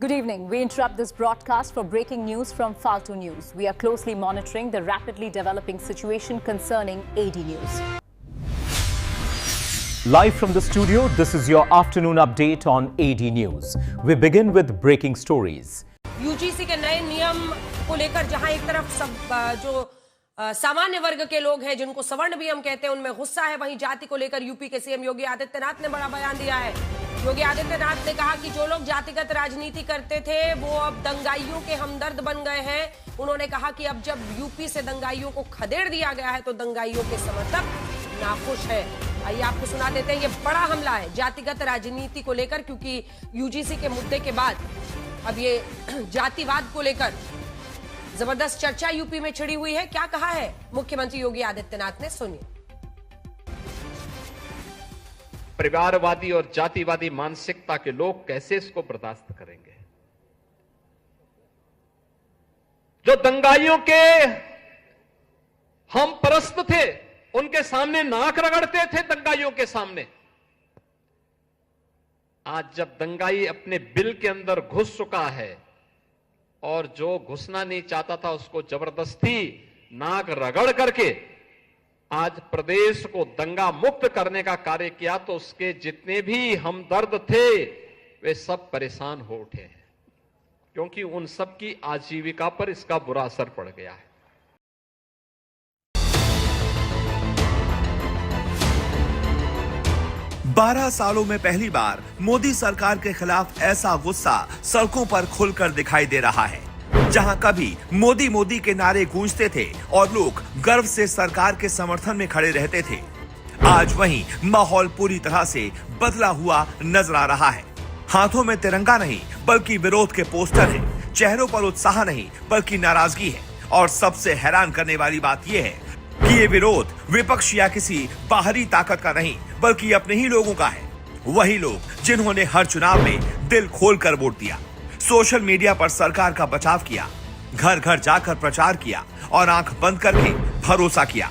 Good evening. We interrupt this broadcast for breaking news from Faltu News. We are closely monitoring the rapidly developing situation concerning AD News. Live from the studio, this is your afternoon update on AD News. We begin with breaking stories. UGC के नए नियम को लेकर जहां एक तरफ सब जो सामान्य वर्ग के लोग हैं जिनको सवर्ण भी हम कहते हैं उनमें गुस्सा है, वहीं जाति को लेकर यूपी के सीएम योगी आदित्यनाथ ने बड़ा बयान दिया है। योगी आदित्यनाथ ने कहा कि जो लोग जातिगत राजनीति करते थे वो अब दंगाइयों के हमदर्द बन गए हैं। उन्होंने कहा कि अब जब यूपी से दंगाइयों को खदेड़ दिया गया है तो दंगाइयों के समर्थक नाखुश है। आइए आपको सुना देते हैं, ये बड़ा हमला है जातिगत राजनीति को लेकर, क्योंकि यूजीसी के मुद्दे के बाद अब ये जातिवाद को लेकर जबरदस्त चर्चा यूपी में छिड़ी हुई है। क्या कहा है मुख्यमंत्री योगी आदित्यनाथ ने, सुनिए। परिवारवादी और जातिवादी मानसिकता के लोग कैसे इसको बर्दाश्त करेंगे? जो दंगाइयों के हम परस्त थे उनके सामने नाक रगड़ते थे, दंगाइयों के सामने, आज जब दंगाई अपने बिल के अंदर घुस चुका है और जो घुसना नहीं चाहता था उसको जबरदस्ती नाक रगड़ करके आज प्रदेश को दंगा मुक्त करने का कार्य किया, तो उसके जितने भी हमदर्द थे वे सब परेशान हो उठे हैं, क्योंकि उन सब की आजीविका पर इसका बुरा असर पड़ गया है। बारह सालों में पहली बार मोदी सरकार के खिलाफ ऐसा गुस्सा सड़कों पर खुलकर दिखाई दे रहा है। जहां कभी मोदी मोदी के नारे गूंजते थे और लोग गर्व से सरकार के समर्थन में खड़े रहते थे, आज वहीं माहौल पूरी तरह से बदला हुआ नजर आ रहा है। हाथों में तिरंगा नहीं बल्कि विरोध के पोस्टर हैं, चेहरों पर उत्साह नहीं बल्कि नाराजगी है। और सबसे हैरान करने वाली बात यह है कि ये विरोध विपक्ष या किसी बाहरी ताकत का नहीं बल्कि अपने ही लोगों का है। वही लोग जिन्होंने हर चुनाव में दिल खोलकर वोट दिया, सोशल मीडिया पर सरकार का बचाव किया, घर घर जाकर प्रचार किया और आंख बंद करके भरोसा किया।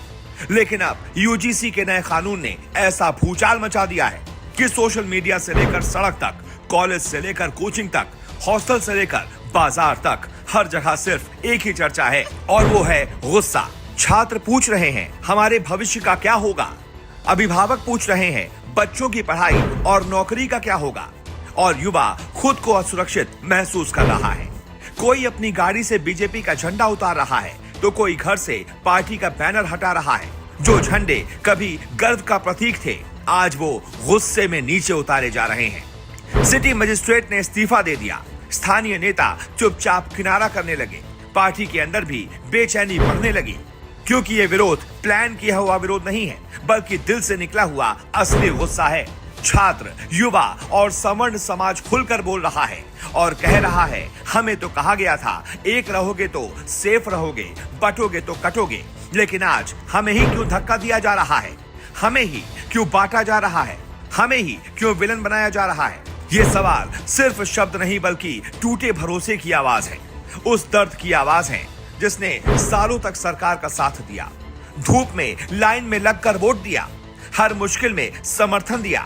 लेकिन अब यूजीसी के नए कानून ने ऐसा भूचाल मचा दिया है कि सोशल मीडिया से लेकर सड़क तक, कॉलेज से लेकर कोचिंग तक, हॉस्टल से लेकर बाजार तक, हर जगह सिर्फ एक ही चर्चा है और वो है गुस्सा। छात्र पूछ रहे हैं हमारे भविष्य का क्या होगा, अभिभावक पूछ रहे हैं बच्चों की पढ़ाई और नौकरी का क्या होगा, और युवा खुद को असुरक्षित महसूस कर रहा है। कोई अपनी गाड़ी से बीजेपी का झंडा उतार रहा है तो कोई घर से पार्टी का बैनर हटा रहा है। जो झंडे कभी गर्व का प्रतीक थे आज वो गुस्से में नीचे उतारे जा रहे हैं। सिटी मजिस्ट्रेट ने इस्तीफा दे दिया, स्थानीय नेता चुपचाप किनारा करने लगे, पार्टी के अंदर भी बेचैनी बढ़ने लगी, क्योंकि ये विरोध प्लान किया हुआ विरोध नहीं है बल्कि दिल से निकला हुआ असली गुस्सा है। छात्र, युवा और सवर्ण समाज खुलकर बोल रहा है और कह रहा है हमें तो कहा गया था एक रहोगे तो सेफ रहोगे, बटोगे तो कटोगे, लेकिन आज हमें ही क्यों धक्का दिया जा रहा है, हमें ही क्यों बांटा जा रहा है, हमें ही क्यों विलन बनाया जा रहा है। ये सवाल सिर्फ शब्द नहीं बल्कि टूटे भरोसे की आवाज है, उस दर्द की आवाज है जिसने सालों तक सरकार का साथ दिया, धूप में लाइन में लगकर वोट दिया, हर मुश्किल में समर्थन दिया,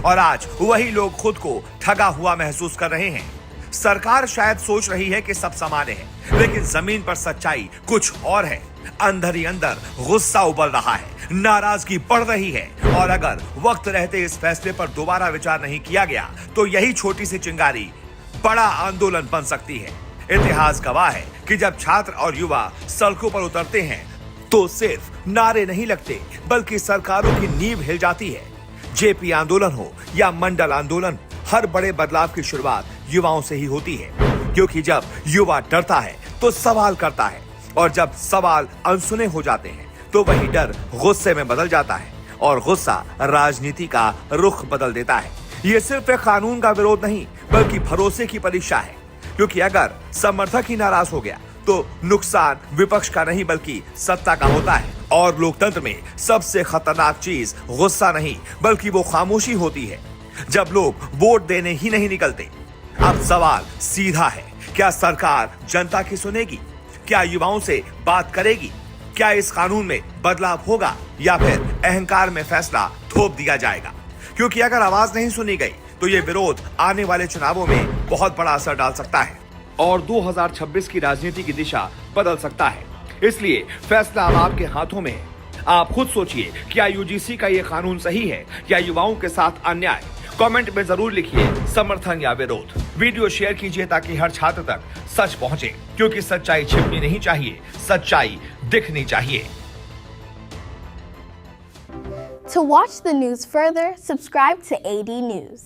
और आज वही लोग खुद को ठगा हुआ महसूस कर रहे हैं। सरकार शायद सोच रही है कि सब सामान्य है, लेकिन जमीन पर सच्चाई कुछ और है। अंदर ही अंदर गुस्सा उबल रहा है, नाराजगी बढ़ रही है, और अगर वक्त रहते इस फैसले पर दोबारा विचार नहीं किया गया तो यही छोटी सी चिंगारी बड़ा आंदोलन बन सकती है। इतिहास गवाह है कि जब छात्र और युवा सड़कों पर उतरते हैं तो सिर्फ नारे नहीं लगते बल्कि सरकारों की नींव हिल जाती है। जेपी आंदोलन हो या मंडल आंदोलन, हर बड़े बदलाव की शुरुआत युवाओं से ही होती है, क्योंकि जब युवा डरता है तो सवाल करता है, और जब सवाल अनसुने हो जाते हैं तो वही डर गुस्से में बदल जाता है और गुस्सा राजनीति का रुख बदल देता है। ये सिर्फ एक कानून का विरोध नहीं बल्कि भरोसे की परीक्षा है, क्योंकि अगर समर्थक ही नाराज हो गया तो नुकसान विपक्ष का नहीं बल्कि सत्ता का होता है। और लोकतंत्र में सबसे खतरनाक चीज गुस्सा नहीं बल्कि वो खामोशी होती है, जब लोग वोट देने ही नहीं निकलते। अब सवाल सीधा है, क्या सरकार जनता की सुनेगी? क्या युवाओं से बात करेगी? क्या इस कानून में बदलाव होगा या फिर अहंकार में फैसला थोप दिया जाएगा? क्योंकि अगर आवाज नहीं सुनी गई तो ये विरोध आने वाले चुनावों में बहुत बड़ा असर डाल सकता है और 2026 की राजनीति की दिशा बदल सकता है। इसलिए फैसला अब आपके हाथों में है। आप खुद सोचिए, क्या यूजीसी का ये कानून सही है या युवाओं के साथ अन्याय? कमेंट में जरूर लिखिए समर्थन या विरोध। वीडियो शेयर कीजिए ताकि हर छात्र तक सच पहुंचे, क्योंकि सच्चाई छिपनी नहीं चाहिए, सच्चाई दिखनी चाहिए। To watch the news further, subscribe to AD News.